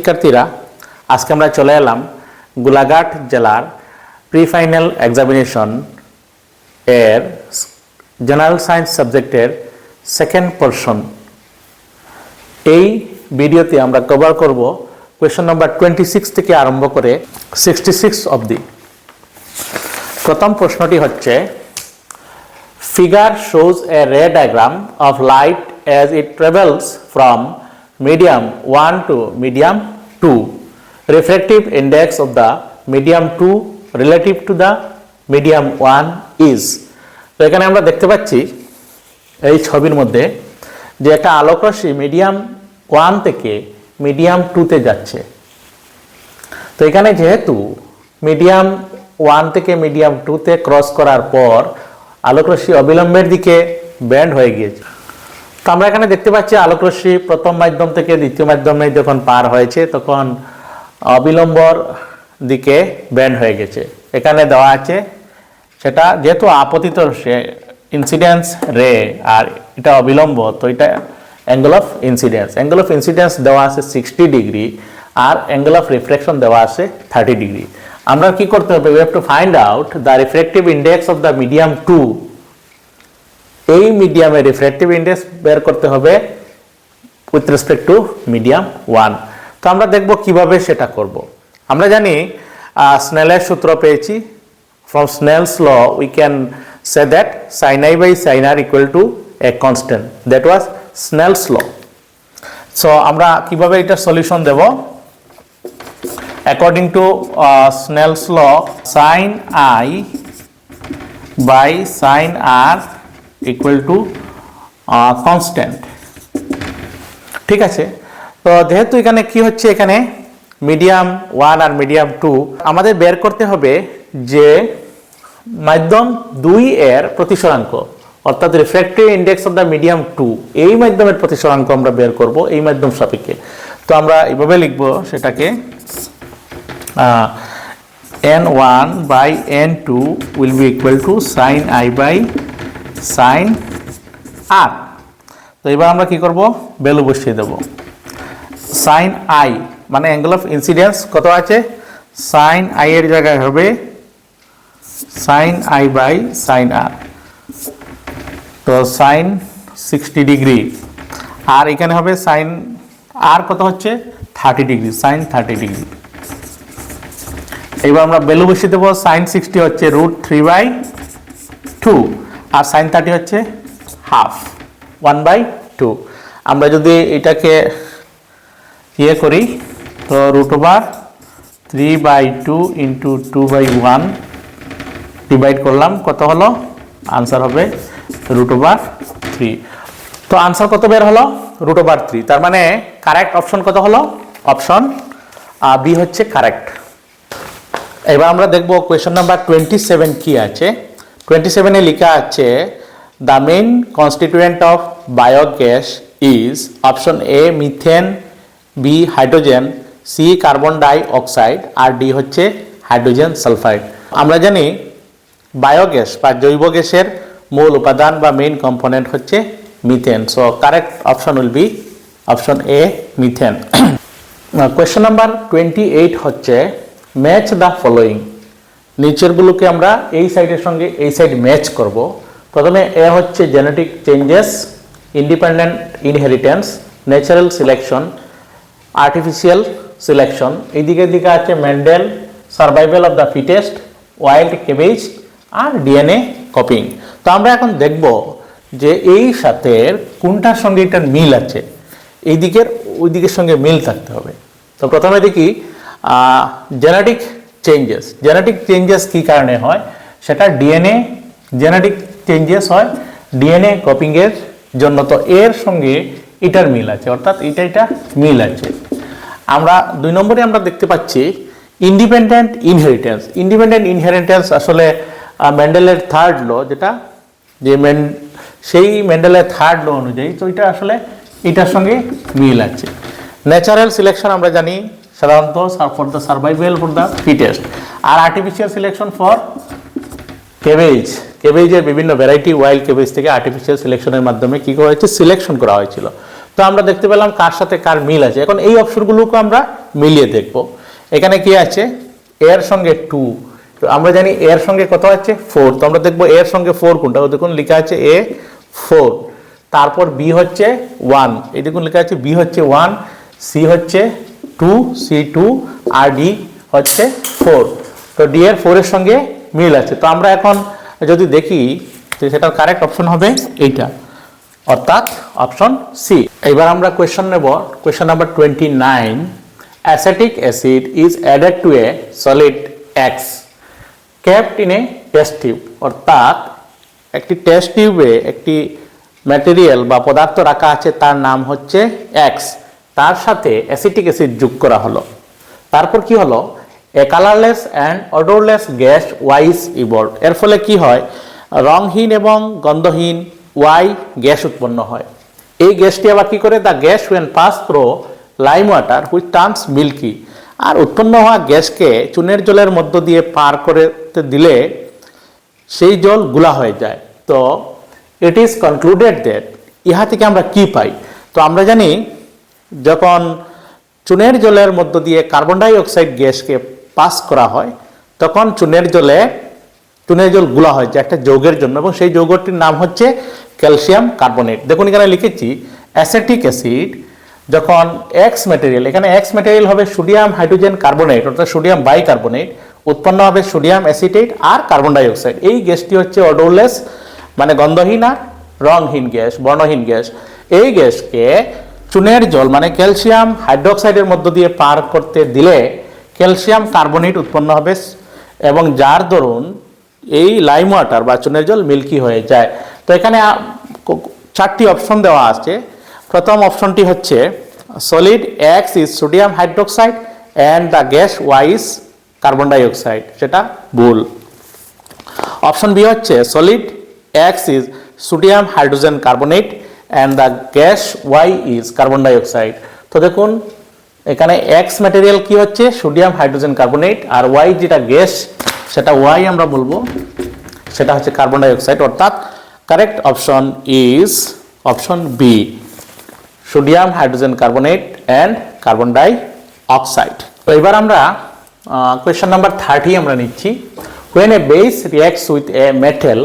শিক্ষার্থীরা, আজকে আমরা চলে এলাম গোলাঘাট জেলার প্রি ফাইনাল এক্সামিনেশন এর জেনারেল সায়েন্স সাবজেক্টের সেকেন্ড পোরশন। এই ভিডিওতে আমরা কভার করব কোয়েশ্চন নাম্বার 26 থেকে আরম্ভ করে 66 অবধি। প্রথম প্রশ্নটি হচ্ছে, ফিগার শোজ এ রে diagram of light as it travels from medium 1 to medium 2. Refractive index of the medium 2 relative to the medium 1 is. তো এখানে আমরা দেখতে পাচ্ছি এই ছবির মধ্যে যে একটা আলোক রশ্মি মিডিয়াম 1 থেকে মিডিয়াম 2 তে যাচ্ছে। তো এখানে যেহেতু মিডিয়াম 1 থেকে মিডিয়াম 2 তে ক্রস করার পর আলোক রশ্মি অবিলম্বের দিকে ব্যান্ড হয়ে গিয়েছে। তো আমরা এখানে দেখতে পাচ্ছি আলোক রশ্মি প্রথম মাধ্যম থেকে দ্বিতীয় মাধ্যমে যখন পার হয়েছে তখন অবিলম্বর দিকে ব্যান্ড হয়ে গেছে। এখানে দেওয়া আছে সেটা যেহেতু আপতিত রশ্মি ইনসিডেন্স রে আর এটা অবিলম্ব, তো এটা angle of incidence. Angle of incidence দেওয়া আছে 60 ডিগ্রি আর অ্যাঙ্গেল অফ রিফ্লেকশন দেওয়া আছে 30 ডিগ্রি। আমরা কি করতে হবে? We have to find out the refractive index of the medium 2। এই মিডিয়ামের রিফ্র্যাক্টিভ ইন্ডেক্স বের করতে হবে উইথ রেসপেক্ট টু মিডিয়াম 1। তো আমরা দেখব কিভাবে সেটা করব। আমরা জানি স্নেলের সূত্র পেয়েছি। From Snell's law we can say that sin i by sin r equal to a constant, that was Snell's law. So আমরা কিভাবে এটা সলিউশন দেব? According to Snell's law, sin i by sin r equal to constant. ঠিক আছে, তো যেহেতু এখানে কি হচ্ছে, এখানে মিডিয়াম 1 আর মিডিয়াম 2 আমাদের বের করতে হবে যে মাধ্যম 2 এর প্রতিসরাঙ্ক, অর্থাৎ refractive index of the medium 2, এই মাধ্যমের প্রতিসরাঙ্ক আমরা বের করব এই মাধ্যম সাপেক্ষে। তো আমরা এইভাবে লিখব সেটাকে, n1 by n2 will be equal to sin i by sin r। তো এবার আমরা কি করব? ভ্যালু বসিয়ে দেব। sin i মানে অ্যাঙ্গেল অফ ইনসিডেন্স কত আছে? sin i এর জায়গায় হবে sin i by sin r, তো sin 60 ডিগ্রি। আর এখানে হবে sin r কত হচ্ছে? 30 ডিগ্রি, sin 30 ডিগ্রি। এবার আমরা ভ্যালু বসিয়ে দেব। sin 60 হচ্ছে √3/2 আর sin 30 হচ্ছে হাফ, 1/2। আমরা যদি এটাকে ইয়ে করি তো √3/2 ইন্টু 2/1 ডিভাইড করলাম, কত হলো? আনসার হবে √3। তো আনসার কত বের হলো? √3। তার মানে কারেক্ট অপশন কত হলো? অপশন বি হচ্ছে কারেক্ট। এবার আমরা দেখব কোয়েশ্চন নাম্বার 27 কি আছে। 27 এ লেখা আছে, the main constituent of biogas is option A methane, B hydrogen, C carbon ডাই অক্সাইড আর ডি হচ্ছে হাইড্রোজেন সালফাইড। আমরা জানি বায়োগ্যাস বা জৈব গ্যাসের মূল উপাদান বা মেইন কম্পোনেন্ট হচ্ছে methane. So correct option will be option A methane. Question number 28 হচ্ছে, ম্যাচ দ্য ফলোয়িং। নিচেরগুলোকে আমরা এই সাইডের সঙ্গে এই সাইড ম্যাচ করব। প্রথমে এ হচ্ছে genetic changes, independent inheritance, natural selection, artificial selection. এই দিকে আছে Mendel, survival of the fittest, wild cabbage আর ডিএনএ কপিং। তো আমরা এখন দেখব যে এই সাথে কোনটার সঙ্গে এটার মিল আছে, এই দিকের ওই দিকের সঙ্গে মিল থাকতে হবে। তো প্রথমে দেখি জেনেটিক চেঞ্জেস। জেনেটিক চেঞ্জেস কী কারণে হয়? সেটা ডিএনএ জেনেটিক চেঞ্জেস হয় ডিএনএ কপিংয়ের জন্য। তো এর সঙ্গে এটার মিল আছে, অর্থাৎ এটা মিল আছে। আমরা 2 নম্বরে আমরা দেখতে পাচ্ছি ইন্ডিপেন্ডেন্ট ইনহেরিটেন্স। ইন্ডিপেন্ডেন্ট ইনহেরিটেন্স আসলে মেন্ডেলের থার্ড ল, যেটা যে সেই মেন্ডেলের থার্ড ল অনুযায়ী, তো এটা আসলে এটার সঙ্গে মিল আছে। ন্যাচারাল সিলেকশন আমরা জানি সাধারণত for the survival for the fittest, আর আর্টিফিশিয়াল সিলেকশন ফর কেবেজ। কেবেজের বিভিন্ন ভ্যারাইটি ওয়াইল্ড কেবেজ থেকে আর্টিফিশিয়াল সিলেকশনের মাধ্যমে কী করা হয়েছে? সিলেকশন করা হয়েছিল। তো আমরা দেখতে পেলাম কার সাথে কার মিল আছে। এখন এই অপশনগুলোকে আমরা মিলিয়ে দেখব। এখানে কি আছে, এর সঙ্গে 2, তো আমরা জানি এর সঙ্গে কত আছে 4, তো আমরা দেখব এর সঙ্গে 4 কোনটা, দেখুন লেখা আছে এ 4, তারপর বি হচ্ছে 1, এই দেখুন লেখা আছে বি হচ্ছে 1, সি হচ্ছে 2, সি 2, আর ডি হচ্ছে 4, তো ডি এর 4 এর সঙ্গে মিল আছে। তো আমরা এখন যদি দেখি তো সেটার কারেক্ট অপশন হবে এইটা, অর্থাৎ অপশন সি। এবার আমরা কোয়েশ্চন নেব, question number 29, acetic acid is added to A solid x kept in a test tube, অর্থাৎ একটি টেস্ট টিউবে একটি ম্যাটেরিয়াল বা পদার্থ রাখা আছে, তার নাম হচ্ছে এক্স, তার সাথে অ্যাসিটিক অ্যাসিড যোগ করা হলো, তারপর কি হলো, a colourless and odourless gas was evolve, এর ফলে কি হয়, রংহীন এবং গন্ধহীন ওয়াই গ্যাস উৎপন্ন হয়। এই গ্যাসটি আবার কি করে, the gas when pass through lime water which turns milky, আর উৎপন্ন হওয়া গ্যাসকে চুনের জলের মধ্য দিয়ে পার করতে দিলে সেই জল গুলা হয়ে যায়। তো ইট ইজ কনক্লুডেড দ্যাট, ইহা থেকে আমরা কি পাই, তো আমরা জানি যখন চুনের জলের মধ্য দিয়ে কার্বন ডাই অক্সাইড গ্যাসকে পাস করা হয় তখন চুনের জল গুলা হয় যে একটা যৌগের জন্য, এবং সেই যৌগটির নাম হচ্ছে ক্যালসিয়াম কার্বনেট। দেখুন এখানে লিখেছি অ্যাসিটিক অ্যাসিড যখন এক্স ম্যাটেরিয়াল, এখানে এক্স ম্যাটেরিয়াল হবে সোডিয়াম হাইড্রোজেন কার্বনেট অর্থাৎ সোডিয়াম বাইকার্বনেট, উৎপন্ন হবে সোডিয়াম অ্যাসিটেট আর কার্বন ডাই অক্সাইড। এই গ্যাসটি হচ্ছে অডরলেস মানে গন্ধহীন আর রংহীন গ্যাস, বর্ণহীন গ্যাস। এই গ্যাসকে চুনের জল মানে ক্যালসিয়াম হাইড্রোক্সাইডের মধ্য দিয়ে পার করতে দিলে ক্যালসিয়াম কার্বনেট উৎপন্ন হবে, এবং যার দরুন এই লাইম ওয়াটার বা চুনের জল মিল্কি হয়ে যায়। তো এখানে 4টি অপশন দেওয়া আছে। প্রথম অপশনটি হচ্ছে solid X is sodium hydroxide and the gas Y is carbon ডাই অক্সাইড, সেটা ভুল। অপশন বি হচ্ছে solid X is sodium hydrogen carbonate and the gas Y is carbon ডাই অক্সাইড। তো দেখুন এখানে এক্স ম্যাটেরিয়াল কি হচ্ছে সোডিয়াম হাইড্রোজেন কার্বনেট, আর ওয়াই যেটা গ্যাস সেটা ওয়াই আমরা বলবো, সেটা হচ্ছে কার্বন ডাই অক্সাইড, অর্থাৎ correct option is option B, sodium hydrogen carbonate and carbon ডাই অক্সাইড। তো এবার আমরা কোয়েশ্চন নাম্বার 30 আমরা নিচ্ছি। When a base reacts with a metal,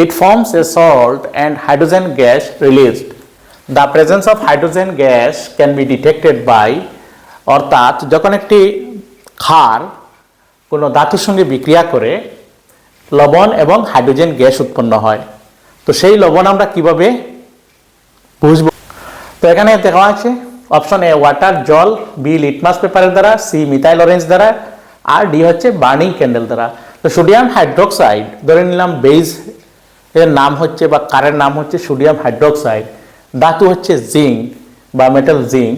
it forms a salt and hydrogen gas released. The presence of hydrogen gas can be detected by, অর্থাৎ যখন একটি ক্ষার কোনো ধাতুর সঙ্গে বিক্রিয়া করে লবণ এবং হাইড্রোজেন গ্যাস উৎপন্ন হয়, তো সেই লবণ আমরা কিভাবে বুঝবো? তো এখানে দেখা আছে অপশন এ ওয়াটার জল, বি লিটমাস পেপারের দ্বারা, সি মিথাইল অরেঞ্জ দ্বারা, আর ডি হচ্ছে বার্নিং ক্যান্ডেল দ্বারা। তো সোডিয়াম হাইড্রোক্সাইড ধরে নিলাম বেস এর নাম হচ্ছে বা কারের নাম হচ্ছে সোডিয়াম হাইড্রোক্সাইড, ধাতু হচ্ছে জিঙ্ক বা metal zinc.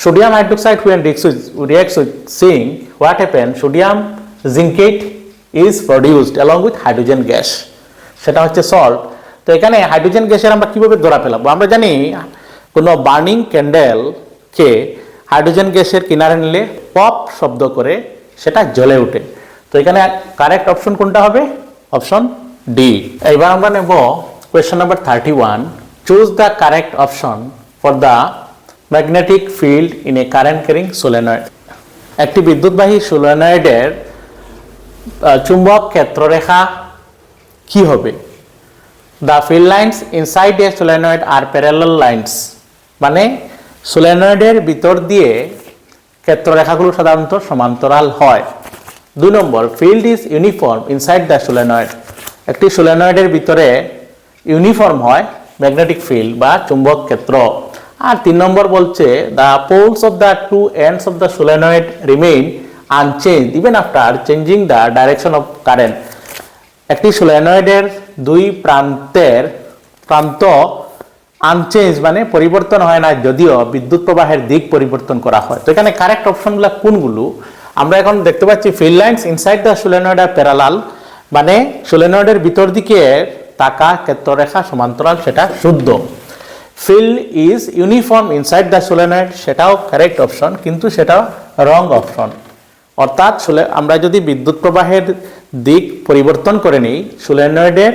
Sodium hydroxide when reacts with zinc, what happen, sodium zincate is produced along with hydrogen gas, সেটা হচ্ছে সল্ট। তো এখানে হাইড্রোজেন গ্যাসের আমরা কিভাবে ধরা ফেলাবো? আমরা জানি কোনো বার্নিং ক্যান্ডেলকে হাইড্রোজেন গ্যাসের কিনারে নিলে পপ শব্দ করে সেটা জ্বলে ওঠে। তো এখানে কারেক্ট অপশন কোনটা হবে? Option D. এবার আমরা নেব question number 31, choose the correct option for the magnetic field in a current carrying solenoid. একটি বিদ্যুৎবাহী সোলেনয়েডের চুম্বক ক্ষেত্ররেখা কি হবে? The field lines inside a solenoid are parallel lines, মানে সোলেনয়েডের ভিতর দিয়ে ক্ষেত্ররেখাগুলো সাধারণত সমান্তরাল হয়। 2 নম্বর, field is uniform inside the solenoid, একটি সোলেনয়েডের ভিতরে ইউনিফর্ম হয় ম্যাগনেটিক ফিল্ড বা চুম্বক ক্ষেত্র। আর 3 নম্বর বলছে the polls of the 2 ends of the solenoid remain unchange even after changing the direction of current, একটি সোলেনয়েডের 2 প্রান্ত আনচেঞ্জ মানে পরিবর্তন হয় না যদিও বিদ্যুৎ প্রবাহের দিক পরিবর্তন করা হয়। তো এখানে কারেক্ট অপশনগুলো কোনগুলো? আমরা এখন দেখতে পাচ্ছি field lines inside the solenoid are parallel, মানে সোলেনয়েডের ভিতর দিকে তাকা ক্ষেত্ররেখা সমান্তরাল, সেটা শুদ্ধ। Field is uniform inside the solenoid, সেটাও কারেক্ট অপশন, কিন্তু সেটাও রং অপশন। অর্থাৎ আমরা যদি বিদ্যুৎ প্রবাহের দিক পরিবর্তন করে নিই, সোলেনয়েডের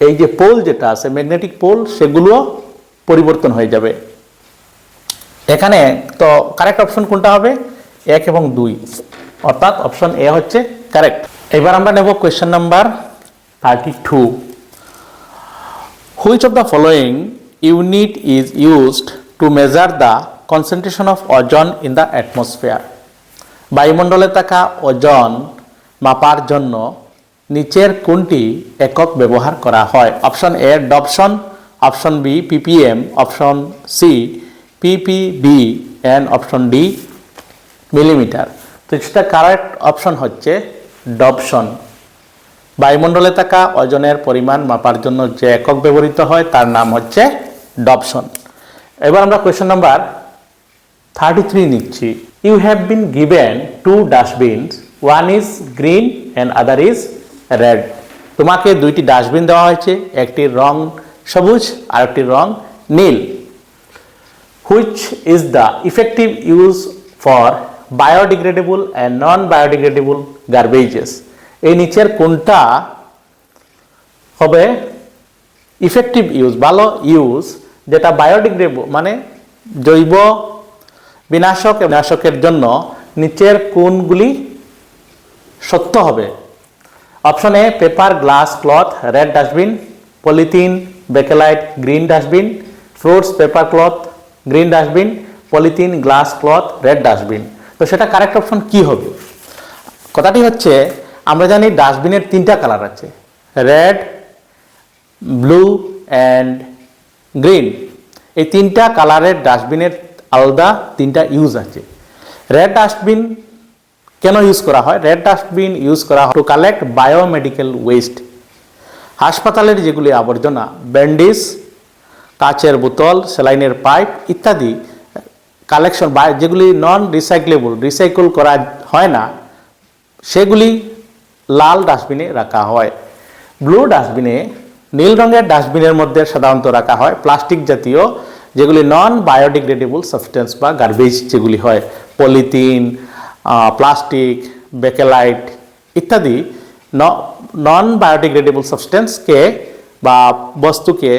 এই যে পোল যেটা আছে ম্যাগনেটিক পোল, সেগুলো পরিবর্তন হয়ে যাবে। এখানে তো কারেক্ট অপশন কোনটা হবে? 1 এবং 2, অর্থাৎ অপশন এ হচ্ছে কারেক্ট। এবার আমরা নেব question number 32। Which of the following unit is used to measure the concentration of ওজন ইন দ্য অ্যাটমসফিয়ার? বায়ুমণ্ডলে থাকা ওজন মাপার জন্য নিচের কোনটি একক ব্যবহার করা হয়? Option A Dobson, option B ppm, option C ppb and option D millimetre. তো সেটা কারেক্ট অপশন হচ্ছে ডবসন। বায়ুমণ্ডলে থাকা ওজনের পরিমাণ মাপার জন্য যে একক ব্যবহৃত হয় তার নাম হচ্ছে ডবসন। এবার আমরা কোয়েশ্চেন নাম্বার 33 নিচ্ছি। You have been given 2 dustbins, one is green and other is red. তোমাকে 2টি ডাস্টবিন দেওয়া হয়েছে, একটির রং সবুজ আর একটির রং নীল। Which is the effective use for biodegradable and non biodegradable garbages? এই নিচের কোনটা হবে ইফেক্টিভ ইউজ, ভালো ইউজ, যেটা বায়োডিগ্রেডেবল মানে জৈব বিনাশকের জন্য নিচের কোনগুলি সত্য হবে? Option A paper, glass, cloth, red dustbin, polythene, bakelite, green dustbin, fruits, paper, cloth, green dustbin, polythene, glass, cloth, red dustbin. তো সেটা কারেক্ট অপশন কি হবে? কথাটি হচ্ছে আমরা জানি ডাস্টবিনের 3টা কালার আছে, রেড, ব্লু অ্যান্ড গ্রিন। এই 3টা কালারের ডাস্টবিনের আলাদা 3টা ইউজ আছে। রেড ডাস্টবিন কেন ইউজ করা হয়? রেড ডাস্টবিন ইউজ করা হয় টু কালেক্ট বায়োমেডিক্যাল ওয়েস্ট। হাসপাতালের যেগুলি আবর্জনা, ব্যান্ডেজ, কাচের বোতল, স্যালাইনের পাইপ ইত্যাদি কালেকশন যেগুলি নন রিসাইক্লেবল, রিসাইকেল করা হয় না, সেগুলি লাল ডাস্টবিনে রাখা হয়। ব্লু ডাস্টবিনে, নীল রঙের ডাস্টবিনের মধ্যে সাধারণত রাখা হয় প্লাস্টিক জাতীয় যেগুলি নন বায়োডিগ্রেডেবল সাবস্টেন্স বা গার্বেজ যেগুলি হয়, পলিথিন, প্লাস্টিক, বেকেলাইট ইত্যাদি নন বায়োডিগ্রেডেবল সাবস্টেন্সকে বা বস্তুকে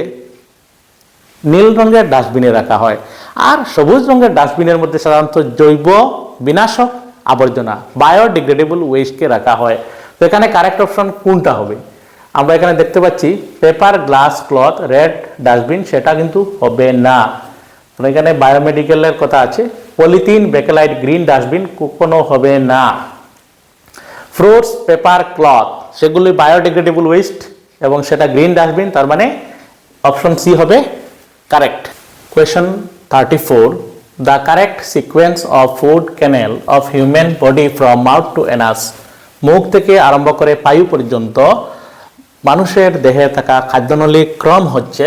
নীল রঙের ডাস্টবিনে রাখা হয়। আর সবুজ রঙের ডাস্টবিনের মধ্যে সাধারণত জৈব বিনাশক আবর্জনা বায়োডিগ্রেডেবল ওয়েস্টকে রাখা হয়। তো এখানে কারেক্ট অপশন কোনটা হবে? আমরা এখানে দেখতে পাচ্ছি paper, glass, cloth, red dustbin, সেটা কিন্তু হবে না। এখানে বায়োমেডিক্যালের কথা আছে। পলিথিন, বেকেলাইট, গ্রিন ডাস্টবিন কখনো হবে না। ফ্রুটস, পেপার, ক্লথ সেগুলি বায়োডিগ্রেডেবল ওয়েস্ট এবং সেটা গ্রিন ডাস্টবিন, তার মানে অপশন সি হবে correct. Question 34, the correct sequence of food canal of human body from mouth to anus. মুখ থেকে আরম্ভ করে পায়ু পর্যন্ত মানুষের দেহে থাকা খাদ্যনলীর ক্রম হচ্ছে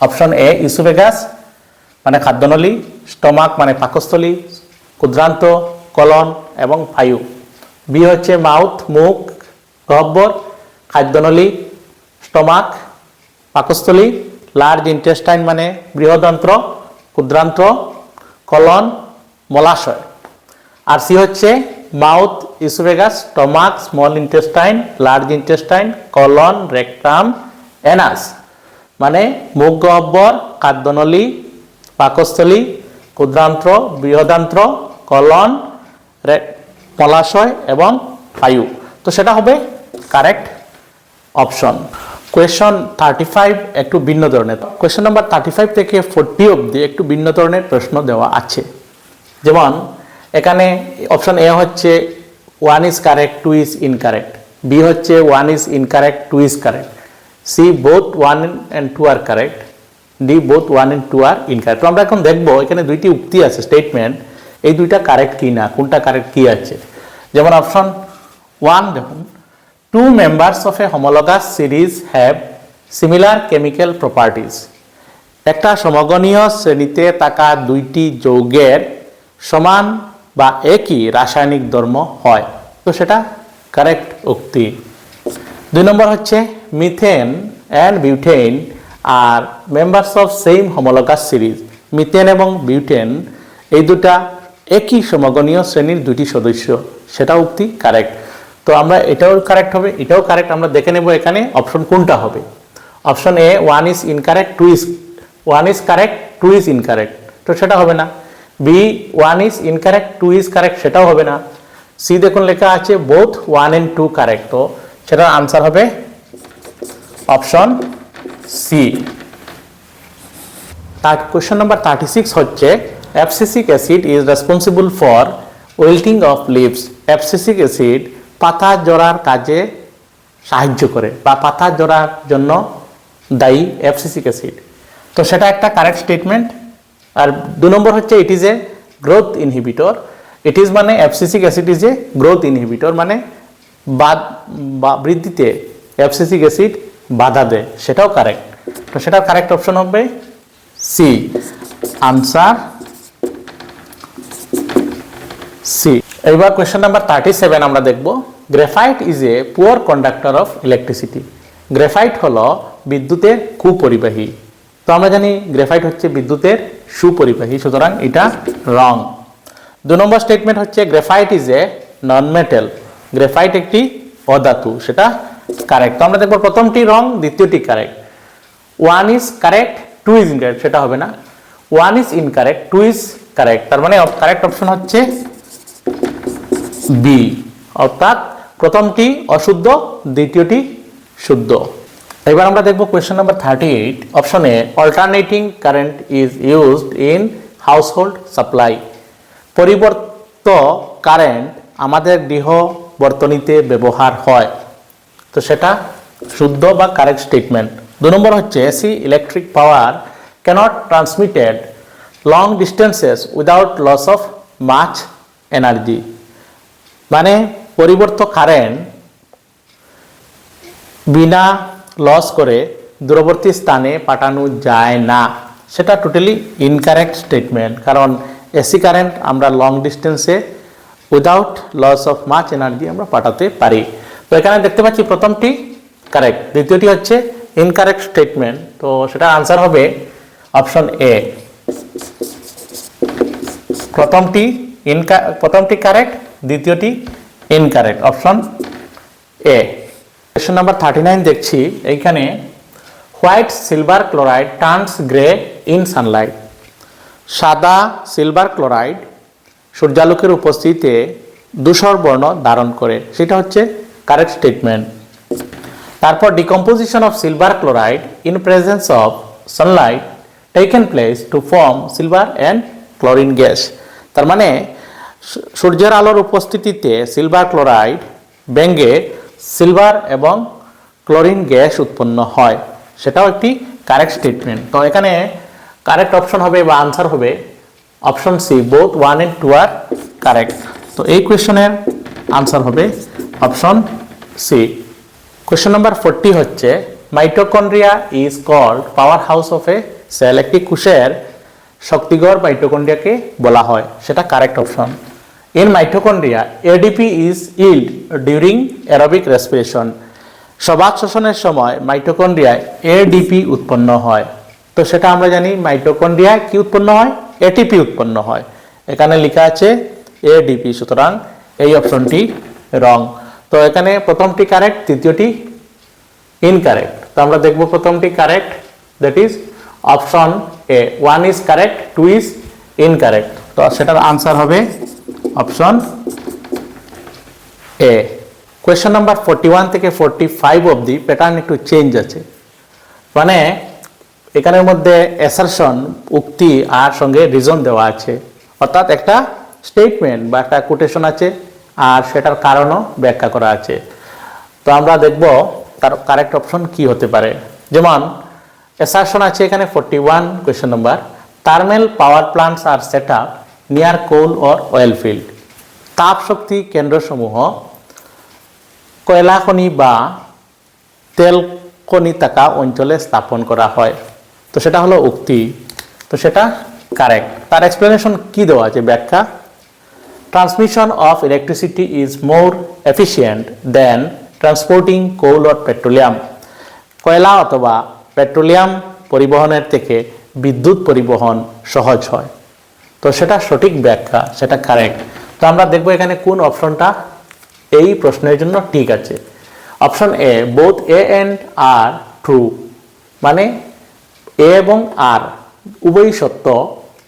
অপশন এ ইসোফেগাস মানে খাদ্যনলী, স্টমাক মানে পাকস্থলী, ক্ষুদ্রান্ত, কলন এবং পায়ু। বি হচ্ছে মাউথ মুখ, গহ্বর, খাদ্যনলী, স্টমাক, পাকস্থলী, লার্জ ইন্টেস্টাইন মানে বৃহদান্ত্র, ক্ষুদ্রান্ত, কলন, মলাশয়। আর সি হচ্ছে mouth, oesophagus, stomach, small intestine, large intestine, colon, rectum, anus মানে মুখ, গহ্বর, খাদ্যনলী, পাকস্থলী, ক্ষুদ্রান্ত্র, বৃহদান্ত্র, কলন, মলাশয় এবং পায়ু। তো সেটা হবে কারেক্ট অপশন। কোয়েশ্চন 35 একটু ভিন্ন ধরনের। কোয়েশ্চন নাম্বার 35 থেকে 40 অবধি একটু ভিন্ন ধরনের প্রশ্ন দেওয়া আছে। যেমন এখানে অপশন এ হচ্ছে 1 is correct, 2 is incorrect, B হচ্ছে 1 is incorrect, 2 is correct, C both 1 and 2 are correct, D both 1 and 2 are incorrect. তো আমরা এখন দেখবো এখানে 2টি উক্তি আছে, স্টেটমেন্ট, এই 2টা কারেক্ট কি না, কোনটা কারেক্ট কি আছে। যেমন অপশন 1 দেখুন, 2 members of a homologous series have similar chemical properties. একটা সমগণীয় শ্রেণীতে থাকা 2টি যৌগের সমান বা একই রাসায়নিক ধর্ম হয়, তো সেটা কারেক্ট উক্তি। 2 নম্বর হচ্ছে methane and butane are members of same homologous series. Methane এবং বিউটেন এই দুটা একই সমগণীয় শ্রেণীর 2টি সদস্য, সেটা উক্তি কারেক্ট। তো আমরা এটাও কারেক্ট হবে, এটাও কারেক্ট। আমরা দেখে নেব এখানে অপশন কোনটা হবে। Option A 1 is incorrect, 1 is correct, 2 is incorrect, তো সেটা হবে না। B 1 is incorrect 2 is correct, সেটাও হবে না। সি দেখুন লেখা আছে বোথ 1 and 2 কারেক্ট, তো সেটার আনসার হবে অপশন সি। কোয়েশ্চন নাম্বার 36 হচ্ছে abscisic acid is responsible for wilting of leaves. Abscisic acid পাতা জড়ার কাজে সাহায্য করে বা পাতা জড়ার জন্য দায়ী অ্যাবসিসিক অ্যাসিড, তো সেটা একটা কারেক্ট স্টেটমেন্ট। আর 2 নম্বর হচ্ছে it is a growth inhibitor. It is মানে abscisic acid is a growth inhibitor, মানে বৃদ্ধিতে অ্যাবসিসিক অ্যাসিড বাধা দেয়, সেটাও কারেক্ট। তো সেটার কারেক্ট অপশন হবে সি, আনসার সি। এবার কোয়েশ্চন নাম্বার 37 আমরা দেখব। Graphite is a poor conductor of electricity. Graphite হলো বিদ্যুতের কুপরিবাহী। তো আমরা জানি গ্রাফাইট হচ্ছে বিদ্যুতের সুপরিবাহী, সুতরাং এটা রং। 2 নম্বর স্টেটমেন্ট হচ্ছে graphite is a non metal. Graphite একটি অধাতু, সেটা কারেক্ট। তো আমরা দেখব প্রথমটি রং, দ্বিতীয়টি correct. 1 is correct 2 is incorrect, সেটা হবে না। 1 ইজ ইনকারেক্ট 2 ইজ কারেক্ট, তার মানে কারেক্ট অপশন হচ্ছে বি, অর্থাৎ প্রথমটি অশুদ্ধ, দ্বিতীয়টি শুদ্ধ। এবার আমরা দেখব কোয়েশ্চন নাম্বার 38। অপশনে alternating current is used in household supply. পরিবর্ত কারেন্ট আমাদের গৃহ বর্তনীতে ব্যবহার হয়, তো সেটা শুদ্ধ বা কারেক্ট স্টেটমেন্ট। 2 নম্বর হচ্ছে AC electric power cannot transmitted long distances without loss of much energy. মানে পরিবর্ত কারেন্ট বিনা লস করে দূরবর্তী স্থানে পাঠানো যায় না, সেটা টোটালি ইনকারেক্ট স্টেটমেন্ট। কারণ এসি কারেন্ট আমরা লং ডিস্টেন্সে without loss of much energy আমরা পাঠাতে পারি। তো এখানে দেখতে পাচ্ছি প্রথমটি কারেক্ট, দ্বিতীয়টি হচ্ছে ইনকারেক্ট স্টেটমেন্ট, তো সেটা আনসার হবে অপশন এ। প্রথমটি কারেক্ট, দ্বিতীয়টি incorrect, option A. Question number 39 দেখছি। এইখানে white silver chloride turns grey in Sunlight. সাদা সিলভার ক্লোরাইড সূর্যালোকের উপস্থিতিতে ধূসর বর্ণ ধারণ করে, সেটা হচ্ছে কারেক্ট স্টেটমেন্ট। তারপর decomposition of silver chloride in presence of Sunlight taken place to form silver and chlorine gas. তার মানে সূর্যের আলোর উপস্থিতিতে সিলভার ক্লোরাইড ভেঙে সিলভার এবং ক্লোরিন গ্যাস উৎপন্ন হয়, সেটাও একটি কারেক্ট স্টেটমেন্ট। তো এখানে কারেক্ট অপশন হবে বা আনসার হবে option C, both 1 and 2 are correct. তো এই কোয়েশ্চনের আনসার হবে অপশন সি। কোয়েশ্চন নাম্বার 40 হচ্ছে mitochondria is called power house of a cell. একটি কোষের শক্তিগড় মাইটোকন্ড্রিয়াকে বলা হয়, সেটা correct option. In mitochondria ADP is yield during aerobic respiration. সবাত শ্বসনের সময় মাইটোকন্ড্রিয়ায় এডিপি উৎপন্ন হয়, তো সেটা আমরা জানি মাইটোকন্ড্রিয়ায় কি উৎপন্ন হয়, এটিপি উৎপন্ন হয়। এখানে লেখা আছে এডিপি, সুতরাং এই অপশনটি রং। তো এখানে প্রথমটি কারেক্ট, দ্বিতীয়টি ইনকারেক্ট। তো আমরা দেখব প্রথমটি correct, that is option A. 1 is correct 2 is incorrect, তো সেটার আনসার হবে অপশন এ। কোয়েশ্চন নাম্বার 41 থেকে 45 অবধি প্যাটার্ন একটু চেঞ্জ আছে, মানে এখানের মধ্যে অ্যাসারশন উক্তি আর সঙ্গে রিজন দেওয়া আছে, অর্থাৎ একটা স্টেটমেন্ট বা একটা কোটেশন আছে আর সেটার কারণও ব্যাখ্যা করা আছে। তো আমরা দেখব তার কারেক্ট অপশন কি হতে পারে। যেমন অ্যাসারশন আছে এখানে 41 question number, thermal power plants are set up near coal or oil field. তাপ শক্তি কেন্দ্রসমূহ কয়লা খনি বা তেল খনি থাকা অঞ্চলে স্থাপন করা হয়, তো সেটা হলো উক্তি, তো সেটা কারেক্ট। তার এক্সপ্লেনেশন কি দেওয়া আছে, ব্যাখ্যা। Transmission of electricity is more efficient than transporting coal or petroleum. কয়লা অথবা পেট্রোলিয়াম পরিবহনের থেকে বিদ্যুৎ পরিবহন সহজ হয়, তো সেটা সঠিক ব্যাখ্যা, সেটা কারেক্ট। তো আমরা দেখব এখানে কোন অপশনটা এই প্রশ্নের জন্য ঠিক আছে। Option A, both A and R true, মানে এ এবং আর উভয়ই সত্য,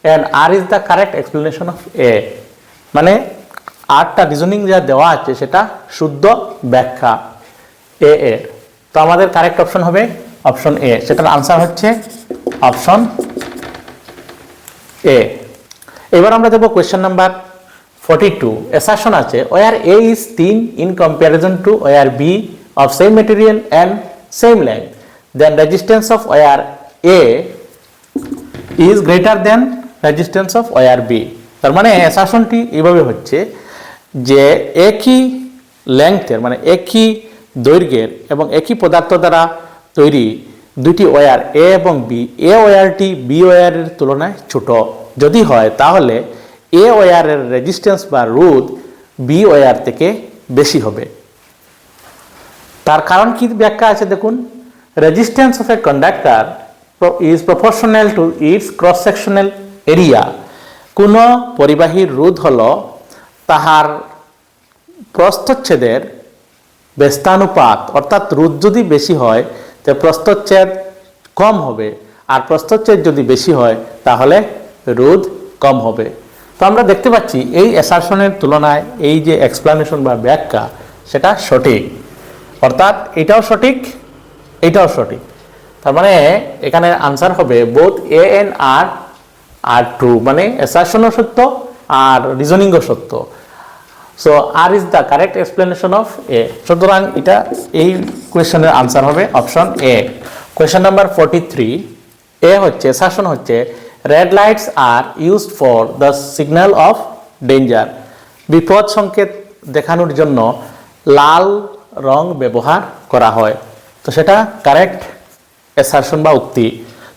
and R is the correct explanation of A. মানে আরটা রিজনিং যা দেওয়া আছে সেটা শুদ্ধ ব্যাখ্যা এ এর। তো আমাদের কারেক্ট অপশন হবে অপশন এ, সেটার আনসার হচ্ছে অপশন এ। এবার আমরা দেখব কোয়েশ্চেন নাম্বার 42। অ্যাসারশন আছে wire A is thin in comparison to wire B of same material and same length, then resistance of wire A is greater than resistance of wire B. তার মানে অ্যাসারশনটি এইভাবে হচ্ছে যে একই লেংথের মানে একই দৈর্ঘ্যের এবং একই পদার্থ দ্বারা তৈরি দুটি ওয়্যার এ এবং বি, এ ওয়্যারটি বি ওয়্যারের তুলনায় ছোট যদি হয় তাহলে এ ওয়্যারের রেজিস্ট্যান্স বা রোধ বি ওয়্যার থেকে বেশি হবে। তার কারণ কি ব্যাখ্যা আছে দেখুন, resistance of a conductor is proportional to its cross sectional area. কোনো পরিবাহীর রোধ হলো তাহার প্রস্থচ্ছেদের ব্যস্তানুপাত, অর্থাৎ রোধ যদি বেশি হয় তো প্রস্থচ্ছেদ কম হবে, আর প্রস্থচ্ছেদ যদি বেশি হয় তাহলে রোধ কম হবে। তো আমরা দেখতে পাচ্ছি এই অ্যাসারশনের তুলনায় এই যে এক্সপ্লানেশন বা ব্যাখ্যা সেটা সঠিক, অর্থাৎ এটাও সঠিক এটাও সঠিক। তার মানে এখানে আনসার হবে both A and R are true, মানে অ্যাসারশনও সত্য আর রিজনিংও সত্য। So R is the correct explanation of A. সুতরাং এটা এই কোয়েশ্চেনের আনসার হবে option A. Question number 43 A হচ্ছে অ্যাসারশন হচ্ছে red lights are used for the signal of danger. বিপদ সংকেত দেখানোর জন্য লাল রং ব্যবহার করা হয়। তো সেটা কারেক্ট অ্যাসারশন বা উক্তি।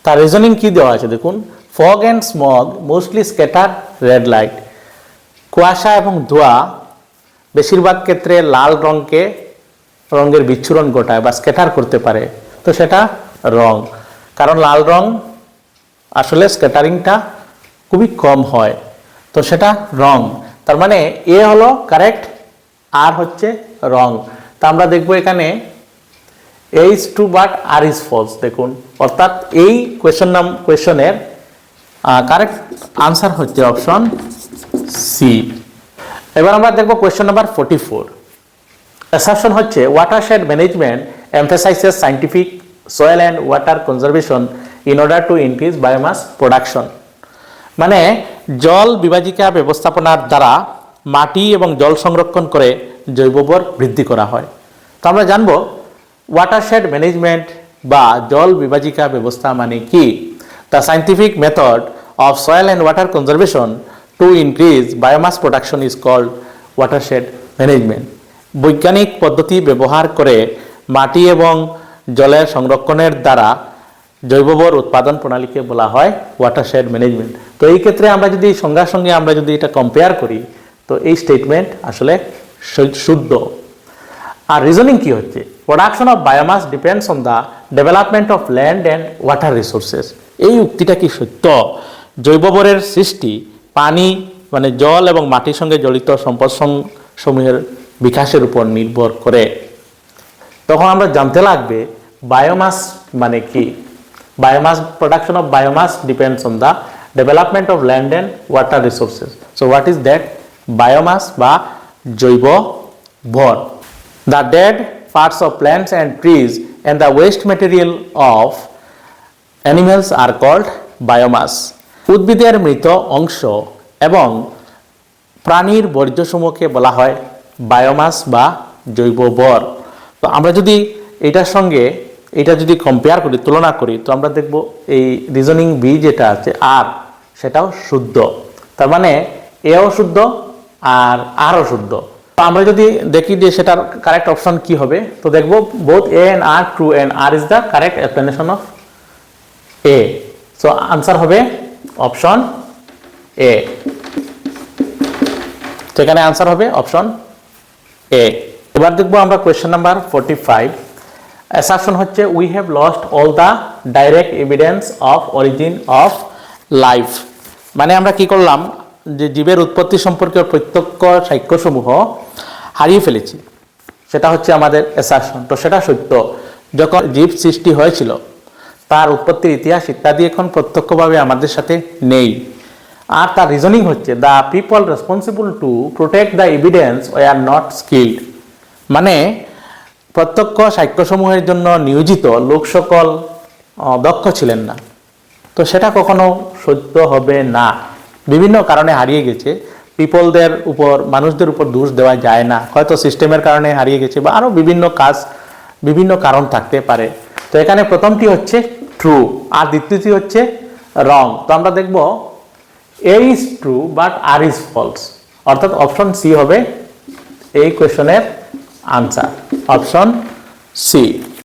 তার রিজনিং কি দেওয়া আছে দেখুন, fog and smog mostly scatter red light. কুয়াশা এবং ধোঁয়া বেশিরভাগ ক্ষেত্রে লাল রঙের বিচ্ছুরণ ঘটায় বা স্ক্যাটার করতে পারে। তো সেটা রং, কারণ লাল রং আসলে স্ক্যাটারিংটা খুবই কম হয়, তো সেটা রং। তার মানে এ হলো কারেক্ট, আর হচ্ছে রং। তা আমরা দেখব এখানে A is true but R is false. দেখুন, অর্থাৎ এই কোয়েশ্চনের কারেক্ট আনসার হচ্ছে অপশন সি। এবার আমরা দেখব কোয়েশ্চন নাম্বার 44। অ্যাসারশন হচ্ছে watershed management emphasizes scientific soil and water conservation in order to increase biomass production. মানে জল বিভাজিকা ব্যবস্থাপনার দ্বারা মাটি এবং জল সংরক্ষণ করে জৈববর বৃদ্ধি করা হয়। তো আমরা জানব ওয়াটারশেড ম্যানেজমেন্ট বা জল বিভাজিকা ব্যবস্থা মানে কি। The scientific method of soil and water conservation to increase biomass production is called watershed management. বৈজ্ঞানিক পদ্ধতি ব্যবহার করে মাটি এবং জলের সংরক্ষণের দ্বারা জৈববর উৎপাদন প্রণালীকে বলা হয় ওয়াটারশেড ম্যানেজমেন্ট। তো এই ক্ষেত্রে আমরা যদি সংজ্ঞার সঙ্গে আমরা যদি এটা কম্পেয়ার করি তো এই স্টেটমেন্ট আসলে শুদ্ধ। আর রিজনিং কি হচ্ছে, production of biomass depends on the development of land and water resources. এই উক্তিটা কি সত্য? জৈববরের সৃষ্টি পানি মানে জল এবং মাটির সঙ্গে জড়িত সম্পদ সমূহের বিকাশের উপর নির্ভর করে। তখন আমরা জানতে লাগবে বায়োমাস মানে কি। Biomass, production of biomass depends on the development of land and water resources. So what is that? Biomass বা জৈব ভর। The dead parts of plants and trees and the waste material of animals are called biomass. উদ্ভিদের মৃত অংশ এবং প্রাণীর বর্জ্যসমূহকে বলা হয় বায়োমাস বা জৈব ভর। তো আমরা যদি এটার সঙ্গে এটা যদি কম্পেয়ার করি, তুলনা করি, তো আমরা দেখব এই রিজনিং বি যেটা আছে আর সেটাও শুদ্ধ। তার মানে এও শুদ্ধ আর আরও শুদ্ধ। তো আমরা যদি দেখি যে সেটার কারেক্ট অপশন কি হবে, তো দেখব both A and R true and R is the correct explanation of A. So answer হবে অপশন এ। তো এখানে আনসার হবে অপশন এ। এবার দেখবো আমরা কোয়েশ্চেন নাম্বার 45। অ্যাসারশন হচ্ছে we have lost all the direct evidence of origin of life. মানে আমরা কি করলাম, যে জীবের উৎপত্তি সম্পর্কে প্রত্যক্ষ সাক্ষ্যসমূহ হারিয়ে ফেলেছি, সেটা হচ্ছে আমাদের অ্যাসারশন। তো সেটা সত্য। যখন জীব সৃষ্টি হয়েছিল তার উৎপত্তির ইতিহাস ইত্যাদি এখন প্রত্যক্ষভাবে আমাদের সাথে নেই, আর তার রিজনিং হচ্ছে the people responsible to protect the evidence were not skilled, মানে প্রত্যক্ষ সাক্ষ্যসমূহের জন্য নিয়োজিত লোক সকল দক্ষ ছিলেন না। তো সেটা কখনো সত্য হবে না, বিভিন্ন কারণে হারিয়ে গেছে। পিপলদের উপর, মানুষদের উপর দোষ দেওয়া যায় না, হয়তো সিস্টেমের কারণে হারিয়ে গেছে বা আরও বিভিন্ন কারণ থাকতে পারে। তো এখানে প্রথমটি হচ্ছে ট্রু আর দ্বিতীয়টি হচ্ছে রং। তো আমরা দেখব A is true but R is false, অর্থাৎ অপশন সি হবে এই কোয়েশনের আনসার, অপশন সি।